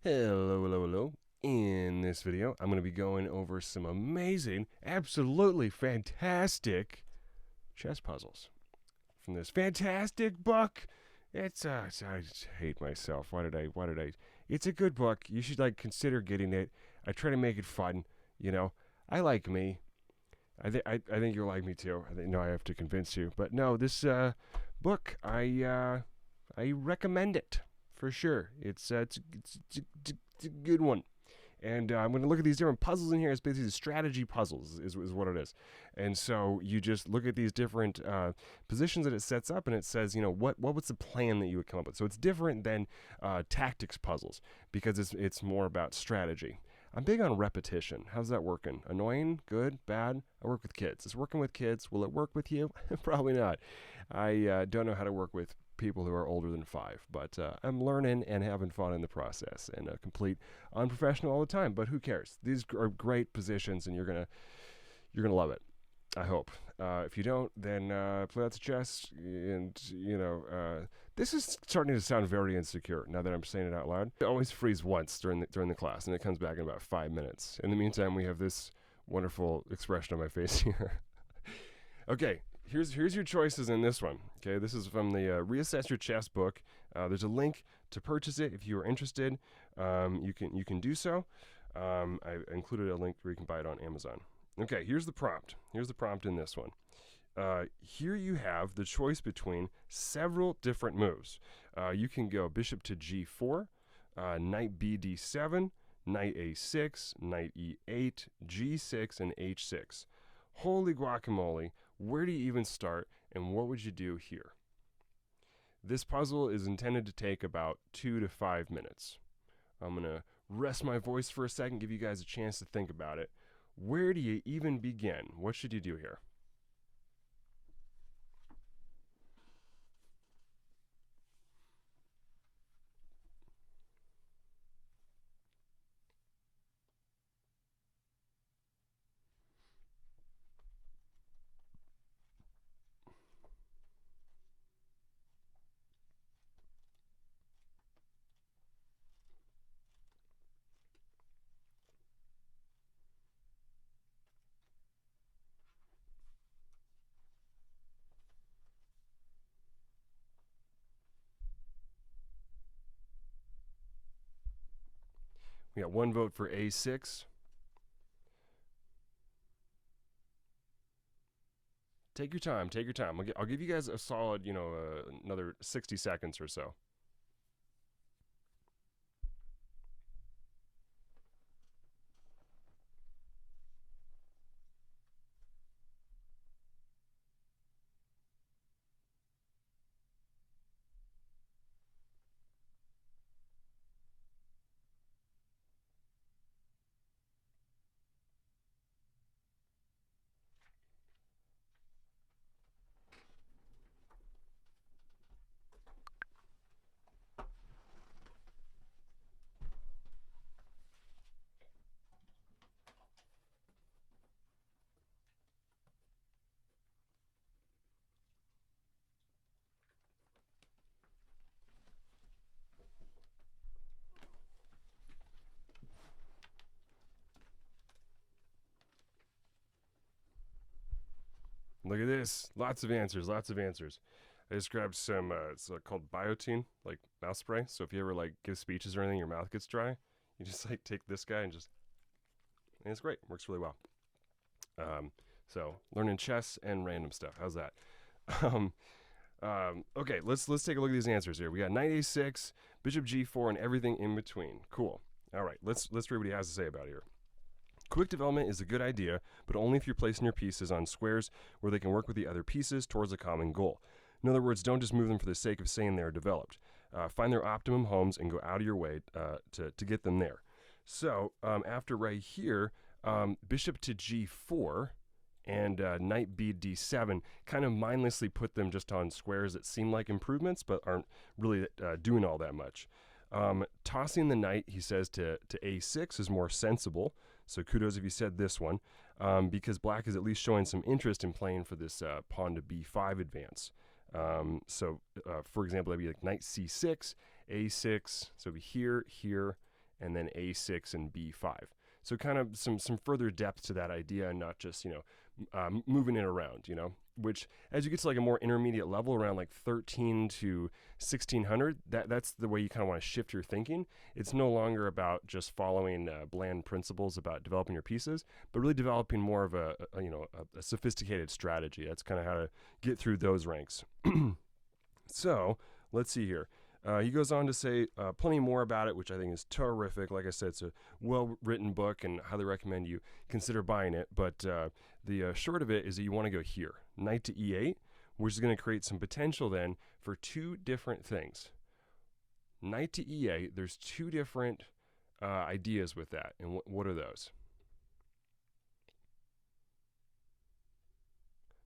Hello, hello, hello. In this video, I'm going to be going over some amazing, absolutely fantastic chess puzzles from this fantastic book. I just hate myself. Why did I? It's a good book. You should consider getting it. I try to make it fun. You know, I like me. I think you'll like me too. I have to convince you, but no, this book I recommend it for sure. It's a good one. And I'm going to look at these different puzzles in here. It's basically strategy puzzles, is what it is. And so you just look at these different positions that it sets up, and it says, what was the plan that you would come up with. So it's different than tactics puzzles because it's more about strategy. I'm big on repetition. How's that working? Annoying? Good? Bad? I work with kids. It's working with kids. Will it work with you? Probably not. I don't know how to work with people who are older than 5, but I'm learning and having fun in the process, and a complete unprofessional all the time. But who cares? These are great positions, and you're gonna love it. I hope. If you don't, then play lots of chess. And this is starting to sound very insecure now that I'm saying it out loud. I always freeze once during the class, and it comes back in about 5 minutes. In the meantime, we have this wonderful expression on my face here. Okay, here's your choices in this one. Okay, this is from the Reassess Your Chess book. There's a link to purchase it if you are interested. You can do so. I included a link where you can buy it on Amazon. Okay, here's the prompt. Here's the prompt in this one. Here you have the choice between several different moves. You can go bishop to g4, knight bd7, knight a6, knight e8, g6, and h6. Holy guacamole, where do you even start, and what would you do here? This puzzle is intended to take about 2 to 5 minutes. I'm going to rest my voice for a second, give you guys a chance to think about it. Where do you even begin? What should you do here? We got one vote for a6. Take your time. Take your time. I'll give you guys a solid, another 60 seconds or so. Look at this. Lots of answers. Lots of answers. I just grabbed some, it's called Biotine, like mouth spray. So if you ever give speeches or anything, your mouth gets dry, you just take this guy and it's great. Works really well. So learning chess and random stuff. How's that? Okay, let's take a look at these answers here. We got knight a6, bishop g4, and everything in between. Cool. All right, let's read what he has to say about it here. Quick development is a good idea, but only if you're placing your pieces on squares where they can work with the other pieces towards a common goal. In other words, don't just move them for the sake of saying they're developed. Find their optimum homes and go out of your way to get them there. So after right here, bishop to g4 and knight bd7 kind of mindlessly put them just on squares that seem like improvements but aren't really doing all that much. Tossing the knight, he says, to a6 is more sensible. So kudos if you said this one, because black is at least showing some interest in playing for this pawn to b5 advance. For example, that'd be like knight c6, a6, so it'd be here, and then a6 and b5. So kind of some further depth to that idea, and not just, moving it around, which as you get to like a more intermediate level around like 13 to 1600, that's the way you kind of want to shift your thinking. It's no longer about just following bland principles about developing your pieces, but really developing more of a sophisticated strategy. That's kind of how to get through those ranks. So let's see here. He goes on to say plenty more about it, which I think is terrific. Like I said, it's a well-written book, and highly recommend you consider buying it. But the short of it is that you want to go here, knight to e8, which is going to create some potential then for two different things. Knight to e8, there's two different ideas with that. And what are those?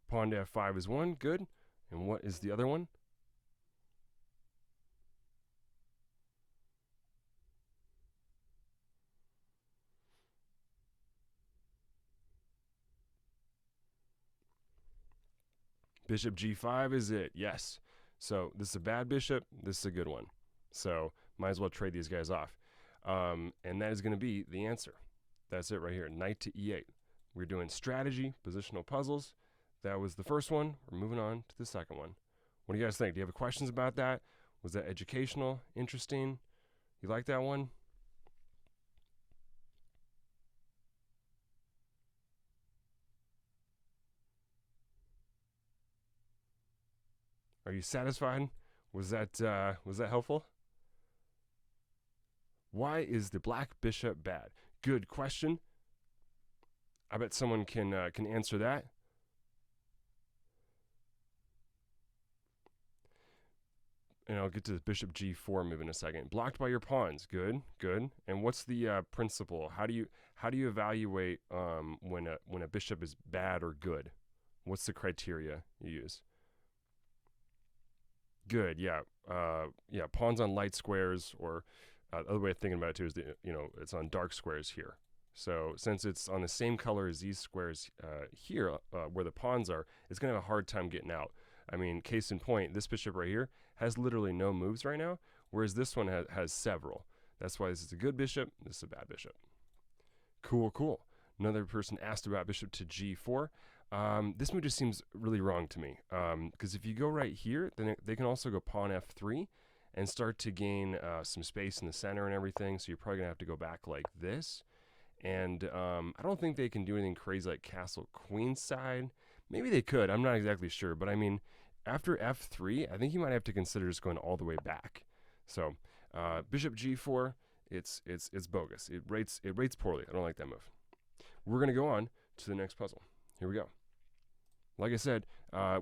Pawn to f5 is one, good. And what is the other one? Bishop g5 is it, yes. So this is a bad bishop, this is a good one. So might as well trade these guys off. And that is going to be the answer. That's it right here, knight to e8. We're doing strategy, positional puzzles. That was the first one. We're moving on to the second one. What do you guys think? Do you have questions about that? Was that educational, interesting? You like that one? Are you satisfied? Was that helpful? Why is the black bishop bad? Good question. I bet someone can answer that. And I'll get to the bishop g4 move in a second. Blocked by your pawns. Good, good. And what's the principle? How do you evaluate when a bishop is bad or good? What's the criteria you use? Good, yeah. Pawns on light squares, or other way of thinking about it too is that, it's on dark squares here. So since it's on the same color as these squares here, where the pawns are, it's going to have a hard time getting out. I mean, case in point, this bishop right here has literally no moves right now, whereas this one has several. That's why this is a good bishop, this is a bad bishop. Cool, cool. Another person asked about bishop to g4. This move just seems really wrong to me, because if you go right here, then they can also go pawn f3 and start to gain some space in the center and everything, so you're probably going to have to go back like this. And I don't think they can do anything crazy like castle queenside. Maybe they could, I'm not exactly sure, but I mean, after f3, I think you might have to consider just going all the way back. So bishop g4, it's bogus. It rates poorly. I don't like that move. We're going to go on to the next puzzle. Here we go. Like I said,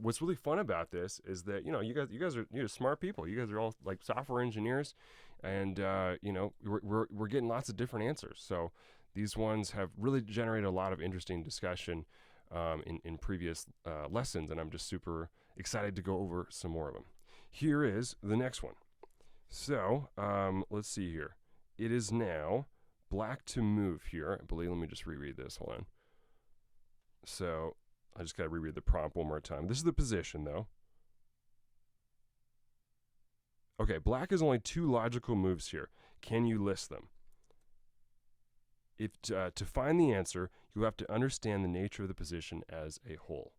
what's really fun about this is that you guys are smart people. You guys are all like software engineers, and we're getting lots of different answers. So these ones have really generated a lot of interesting discussion in previous lessons, and I'm just super excited to go over some more of them. Here is the next one. So let's see here. It is now black to move here. I believe. Let me just reread this. Hold on. So I just got to reread the prompt one more time. This is the position, though. Okay, black has only two logical moves here. Can you list them? If to find the answer, you have to understand the nature of the position as a whole.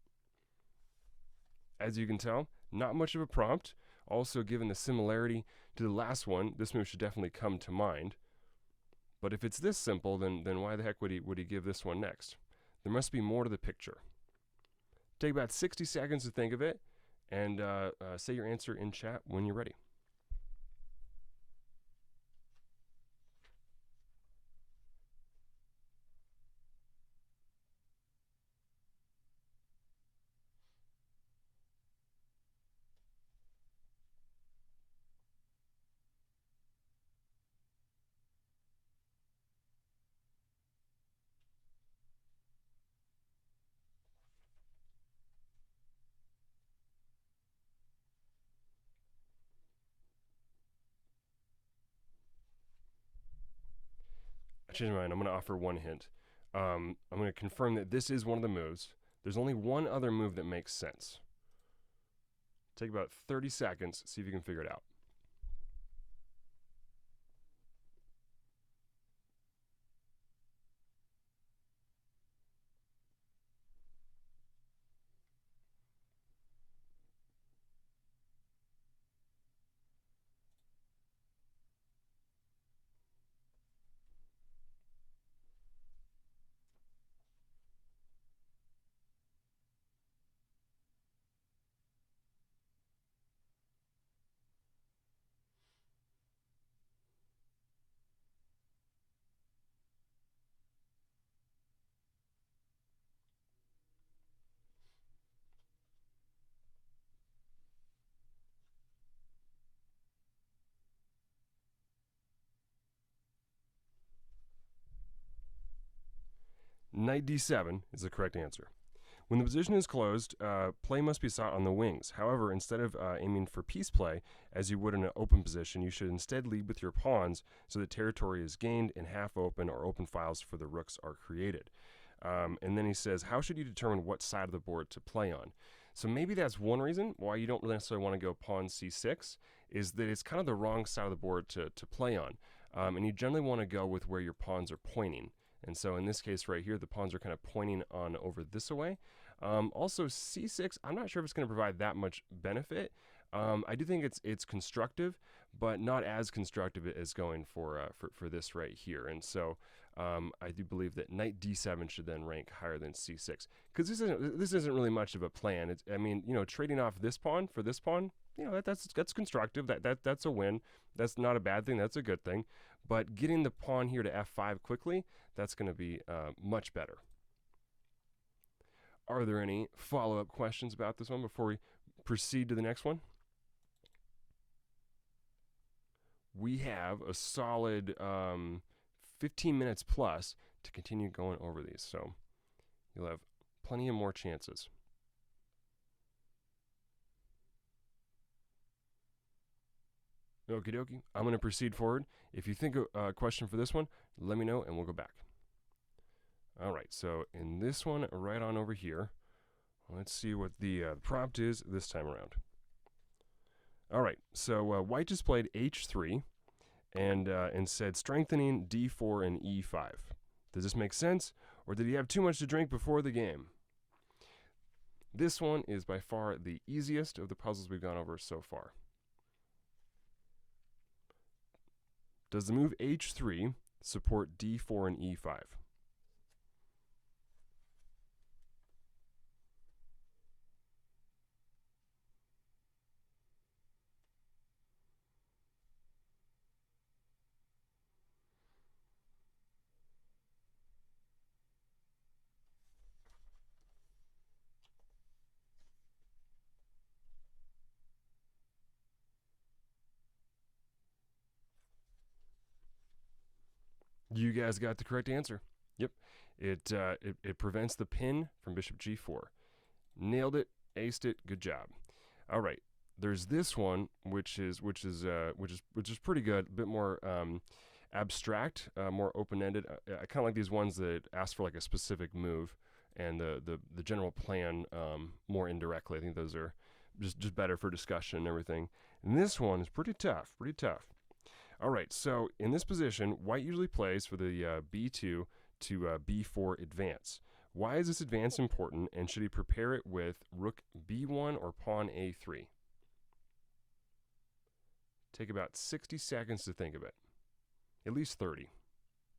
As you can tell, not much of a prompt. Also, given the similarity to the last one, this move should definitely come to mind. But if it's this simple, then why the heck would he give this one next? There must be more to the picture. Take about 60 seconds to think of it, and say your answer in chat when you're ready. I changed my mind. I'm going to offer one hint. I'm going to confirm that this is one of the moves. There's only one other move that makes sense. Take about 30 seconds, see if you can figure it out. Knight d7 is the correct answer. When the position is closed, play must be sought on the wings. However, instead of aiming for piece play, as you would in an open position, you should instead lead with your pawns so that territory is gained and half open or open files for the rooks are created. And then he says, how should you determine what side of the board to play on? So maybe that's one reason why you don't necessarily want to go pawn c6, is that it's kind of the wrong side of the board to play on. And you generally want to go with where your pawns are pointing. And so in this case right here, the pawns are kind of pointing on over this way. Also, c6, I'm not sure if it's going to provide that much benefit. I do think it's constructive, but not as constructive as going for this right here. And so I do believe that knight d7 should then rank higher than c6, because this isn't really much of a plan. I mean, trading off this pawn for this pawn, that's constructive. That's a win. That's not a bad thing. That's a good thing. But getting the pawn here to f5 quickly, that's going to be much better. Are there any follow-up questions about this one before we proceed to the next one? We have a solid 15 minutes plus to continue going over these, so you'll have plenty of more chances. Okie dokie. I'm going to proceed forward. If you think of a question for this one, let me know and we'll go back. All right, so in this one, right on over here, let's see what the prompt is this time around. All right, so white just played h3 and said strengthening d4 and e5. Does this make sense, or did he have too much to drink before the game? This one is by far the easiest of the puzzles we've gone over so far. Does the move h3 support d4 and e5? You guys got the correct answer. Yep. It prevents the pin from bishop g4. Nailed it, aced it, good job. All right. There's this one which is pretty good, a bit more abstract, more open-ended. I kind of like these ones that ask for like a specific move and the general plan more indirectly. I think those are just better for discussion and everything. And this one is pretty tough, All right, so in this position, white usually plays for the b2 to b4 advance. Why is this advance important, and should he prepare it with rook b1 or pawn a3? Take about 60 seconds to think of it. At least 30.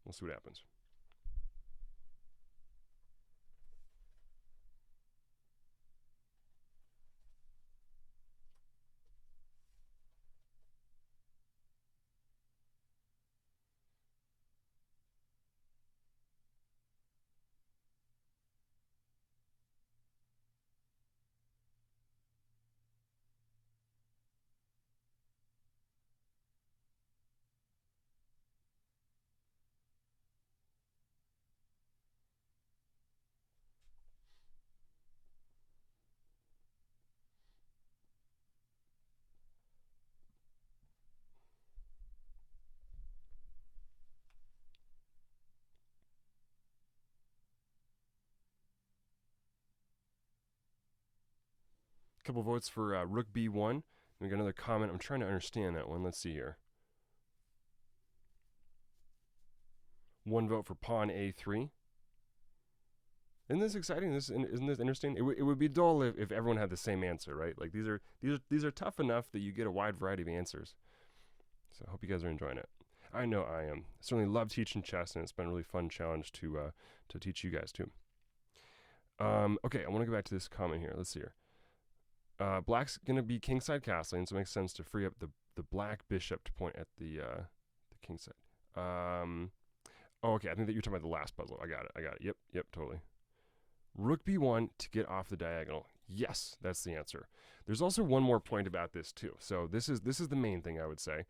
We'll see what happens. Couple votes for rook b1. We got another comment. I'm trying to understand that one. Let's see here. One vote for pawn a3. Isn't this exciting? Isn't this interesting? It would be dull if everyone had the same answer, right? Like these are tough enough that you get a wide variety of answers. So I hope you guys are enjoying it. I know I am. I certainly love teaching chess, and it's been a really fun challenge to teach you guys too. Okay, I want to go back to this comment here. Let's see here. Black's going to be kingside castling, so it makes sense to free up the black bishop to point at the kingside. Oh, okay, I think that you're talking about the last puzzle. I got it. Yep, totally. Rook b1 to get off the diagonal. Yes, that's the answer. There's also one more point about this too. So this is the main thing I would say,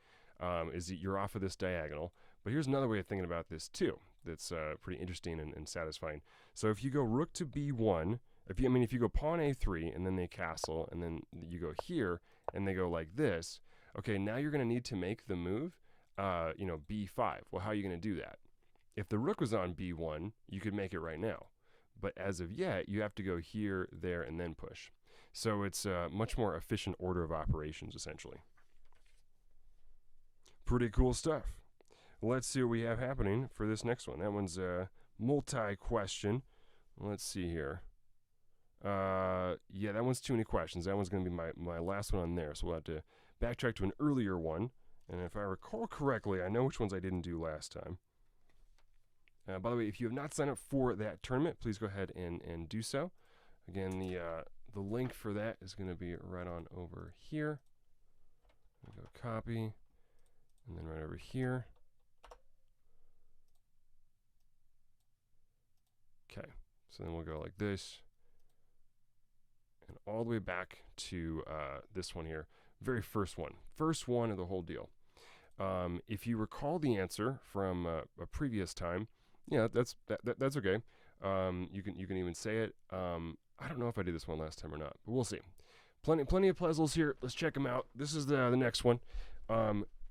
is that you're off of this diagonal. But here's another way of thinking about this too. that's pretty interesting and satisfying. So if you go rook to b1, if you go pawn a3 and then they castle and then you go here and they go like this, okay, now you're going to need to make the move, b5. Well, how are you going to do that? If the rook was on b1, you could make it right now. But as of yet, you have to go here, there, and then push. So it's a much more efficient order of operations, essentially. Pretty cool stuff. Let's see what we have happening for this next one. That one's a multi-question. Let's see here. Yeah, that one's too many questions. That one's going to be my last one on there. So we'll have to backtrack to an earlier one. And if I recall correctly, I know which ones I didn't do last time. By the way, if you have not signed up for that tournament, please go ahead and do so. Again, the link for that is going to be right on over here. I'll go copy, and then right over here. Okay, so then we'll go like this, and all the way back to this one here. Very first one of the whole deal. If you recall the answer from a previous time, yeah, that's okay. You can even say it. I don't know if I did this one last time or not, but we'll see. Plenty of puzzles here. Let's check them out. This is the next one.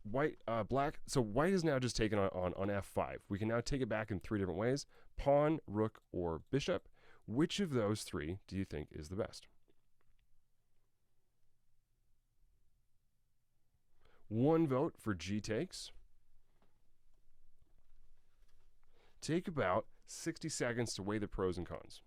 Black. So white is now just taken on f5. We can now take it back in 3 different ways: pawn, rook, or bishop. Which of those 3 do you think is the best? One vote for G takes. Take about 60 seconds to weigh the pros and cons.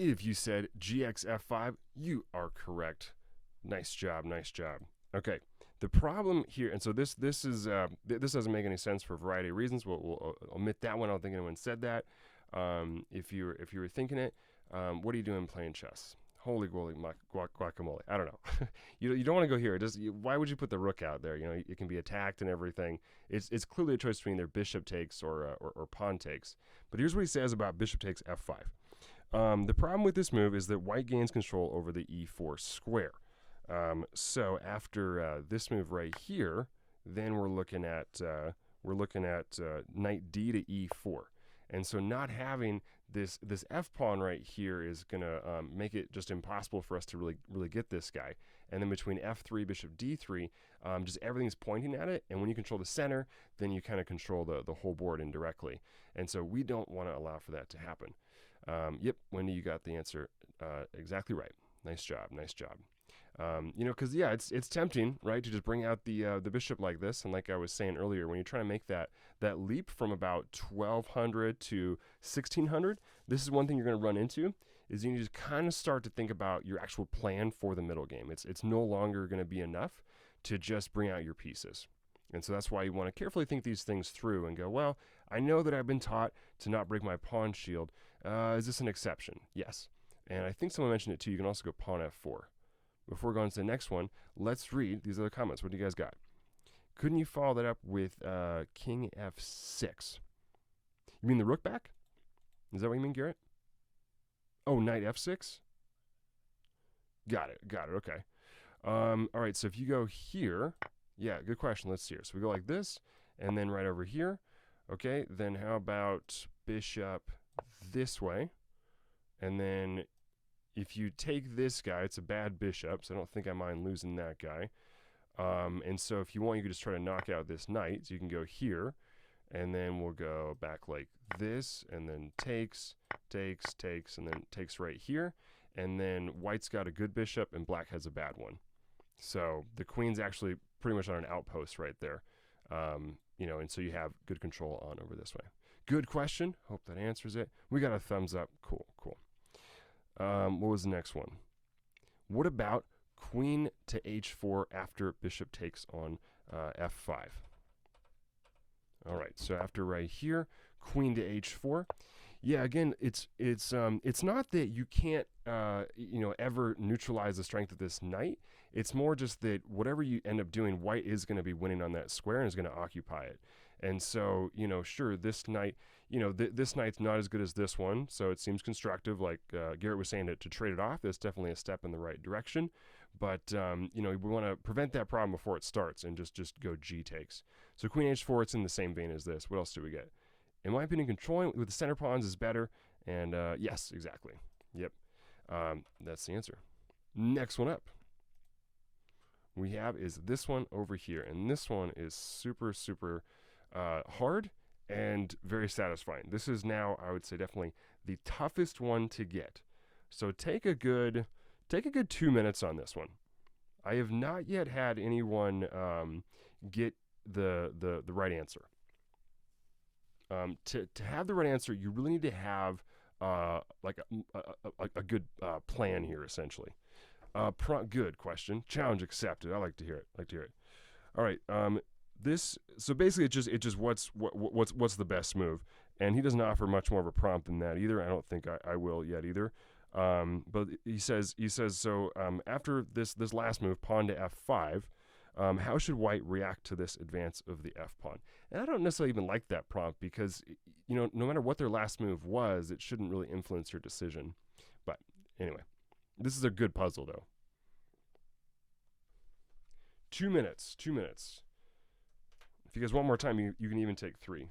If you said GXF5, you are correct. Nice job, nice job. Okay, the problem here, and so this doesn't make any sense for a variety of reasons. We'll omit that one. I don't think anyone said that. If you were thinking it, what are you doing playing chess? Holy guacamole! I don't know. you don't want to go here. Why would you put the rook out there? It can be attacked and everything. It's clearly a choice between either bishop takes or pawn takes. But here's what he says about bishop takes f5. The problem with this move is that white gains control over the e4 square. So after this move right here, then we're looking at knight d to e4, and so not having this f pawn right here is gonna make it just impossible for us to really get this guy. And then between f3, bishop d3, just everything's pointing at it. And when you control the center, then you kind of control the whole board indirectly. And so we don't want to allow for that to happen. Yep, Wendy, you got the answer exactly right. Nice job, nice job. Because yeah, it's tempting, right, to just bring out the bishop like this. And like I was saying earlier, when you're trying to make that leap from about 1200 to 1600, this is one thing you're going to run into, is you need to kind of start to think about your actual plan for the middle game. It's no longer going to be enough to just bring out your pieces. And so that's why you want to carefully think these things through and go, well, I know that I've been taught to not break my pawn shield. Is this an exception? Yes. And I think someone mentioned it too. You can also go pawn f4. Before going to the next one, let's read these other comments. What do you guys got? Couldn't you follow that up with king f6? You mean the rook back? Is that what you mean, Garrett? Oh, knight f6? Got it. Okay. All right, so if you go here, yeah, good question. Let's see here. So we go like this, and then right over here. Okay, then how about bishop this way? And then if you take this guy, it's a bad bishop, so I don't think I mind losing that guy. And so if you want, you could just try to knock out this knight. So you can go here, and then we'll go back like this, and then takes, and then takes right here. And then white's got a good bishop, and black has a bad one. So the queen's actually pretty much on an outpost right there. And so you have good control on over this way. Good question. Hope that answers it. We got a thumbs up. Cool. What was the next one? What about queen to h4 after bishop takes on f5? All right, so after right here, queen to h4. Yeah, again, it's not that you can't ever neutralize the strength of this knight. It's more just that whatever you end up doing, white is going to be winning on that square and is going to occupy it. And so, sure, this knight, this knight's not as good as this one, so it seems constructive. Like Garrett was saying, to trade it off, that's definitely a step in the right direction. But we want to prevent that problem before it starts and just go G takes. So queen h4, it's in the same vein as this. What else do we get? In my opinion, controlling with the center pawns is better. And yes, exactly. Yep. That's the answer. Next one up we have is this one over here. And this one is super, super hard and very satisfying. This is now, I would say, definitely the toughest one to get. So take a good 2 minutes on this one. I have not yet had anyone get the right answer. To have the right answer, you really need to have like a good plan here, essentially. Good question. Challenge accepted. I like to hear it. All right. So basically it's just what's the best move, and he doesn't offer much more of a prompt than that either. I don't think I will yet either. But he says so after this last move, pawn to f5. How should white react to this advance of the f pawn? And I don't necessarily even like that prompt because no matter what their last move was, it shouldn't really influence your decision. But anyway, this is a good puzzle though. 2 minutes. If you guys want more time, you can even take 3.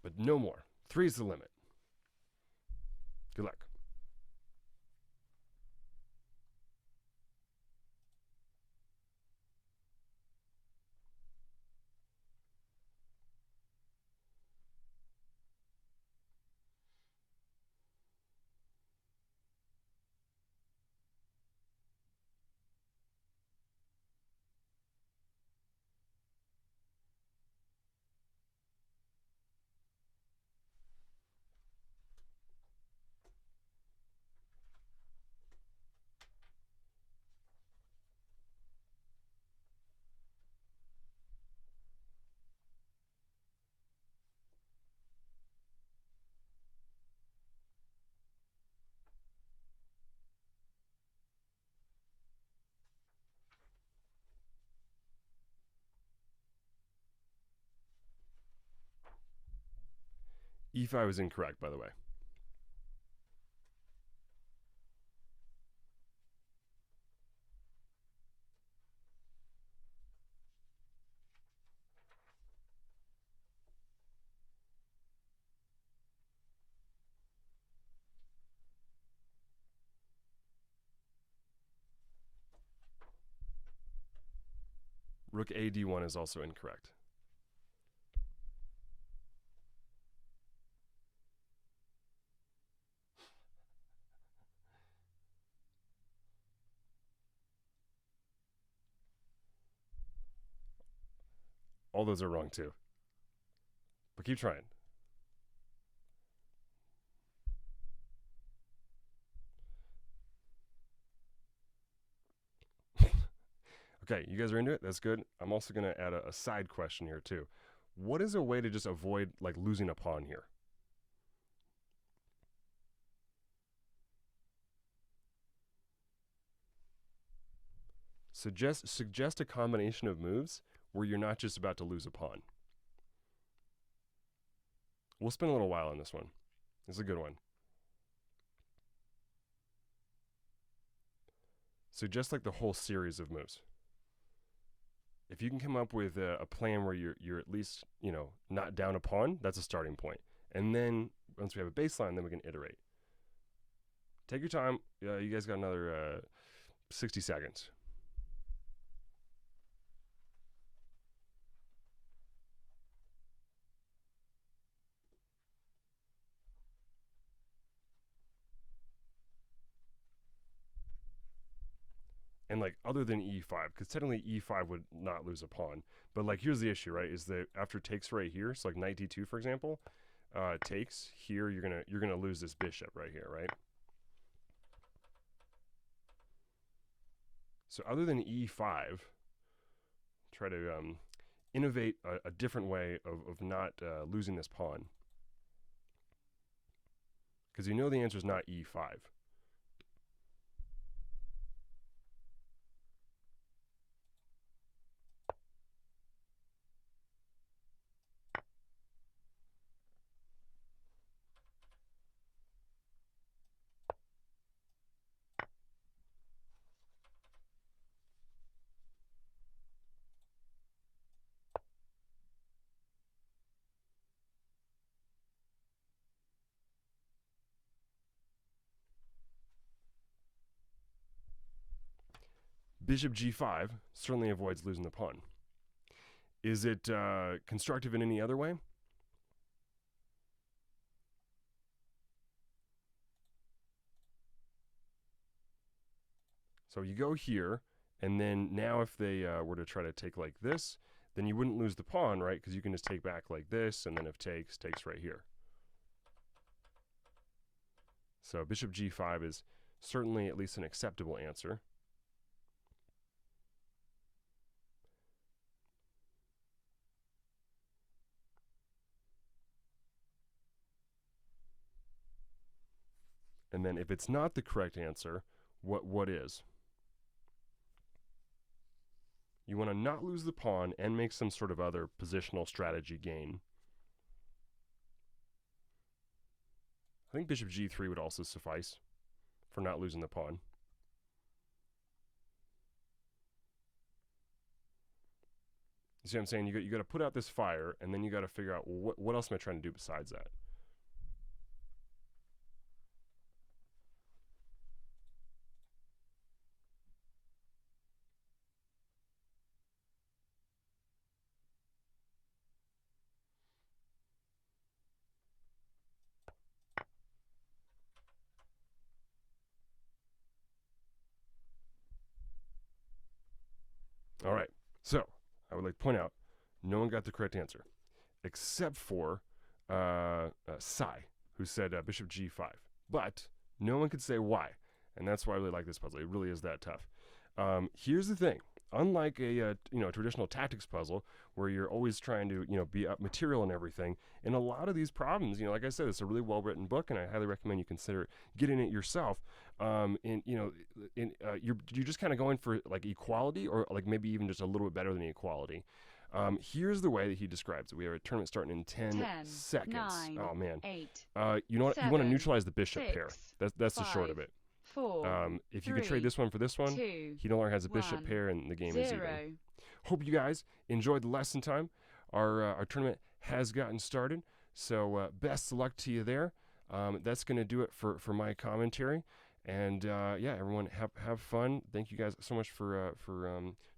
But no more. 3 is the limit. Good luck. E5 is incorrect, by the way. Rook a d1 is also incorrect. All those are wrong too. But keep trying. Okay, you guys are into it? That's good. I'm also going to add a side question here too. What is a way to just avoid like losing a pawn here? Suggest a combination of moves where you're not just about to lose a pawn. We'll spend a little while on this one. It's a good one. Suggest like the whole series of moves. If you can come up with a plan where you're at least, not down a pawn, that's a starting point. And then once we have a baseline, then we can iterate. Take your time. You guys got another 60 seconds. other than e5, because technically e5 would not lose a pawn. But like, here's the issue, right? Is that after takes right here, so like knight d2, for example, takes here, you're gonna lose this bishop right here, right? So other than e5, try to innovate a different way of not losing this pawn. Because you know the answer is not e5. Bishop g5 certainly avoids losing the pawn. Is it constructive in any other way? So you go here, and then now if they were to try to take like this, then you wouldn't lose the pawn, right? Because you can just take back like this, and then if takes right here. So bishop g5 is certainly at least an acceptable answer. And then if it's not the correct answer, what is? You want to not lose the pawn and make some sort of other positional strategy gain. I think bishop g3 would also suffice for not losing the pawn. You see what I'm saying? You got to put out this fire, and then you got to figure out, well, what else am I trying to do besides that? All right, so I would like to point out, no one got the correct answer, except for Sai, who said bishop g5. But no one could say why, and that's why I really like this puzzle. It really is that tough. Here's the thing. Unlike a traditional tactics puzzle where you're always trying to be up material and everything, in a lot of these problems, like I said, it's a really well written book, and I highly recommend you consider getting it yourself. You're just kind of going for like equality, or like maybe even just a little bit better than equality. Here's the way that he describes it. We have a tournament starting in 10 seconds. 9, oh man. 8. You know what? 7, you want to neutralize the bishop 6, pair. That's the short of it. 4, if you can trade this one for this one, 2, he no longer has a bishop 1, pair, and the game 0. is even. Hope you guys enjoyed the lesson time. Our tournament has gotten started, so best of luck to you there. That's going to do it for my commentary. And yeah, everyone have fun. Thank you guys so much for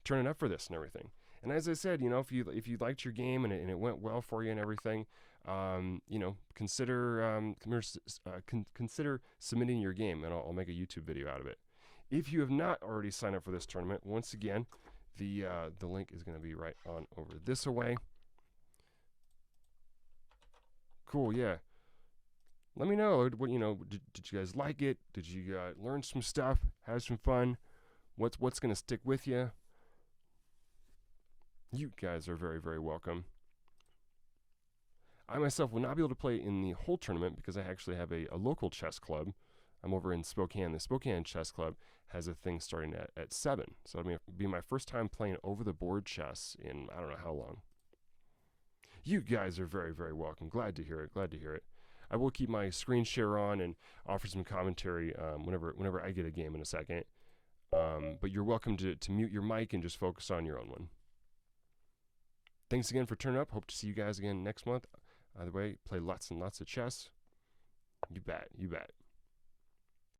turning up for this and everything. And as I said, if you liked your game and it went well for you and everything, consider consider submitting your game, and I'll make a YouTube video out of it. If you have not already signed up for this tournament, once again, the link is going to be right on over this away. Cool, yeah. Let me know what did you guys like it? Did you learn some stuff? Have some fun? What's going to stick with you? You guys are very, very welcome. I myself will not be able to play in the whole tournament because I actually have a local chess club. I'm over in Spokane. The Spokane Chess Club has a thing starting at 7. So it'll be my first time playing over-the-board chess in I don't know how long. You guys are very, very welcome. Glad to hear it. Glad to hear it. I will keep my screen share on and offer some commentary whenever I get a game in a second. But you're welcome to mute your mic and just focus on your own one. Thanks again for turning up. Hope to see you guys again next month. Either way, play lots and lots of chess. You bet. You bet.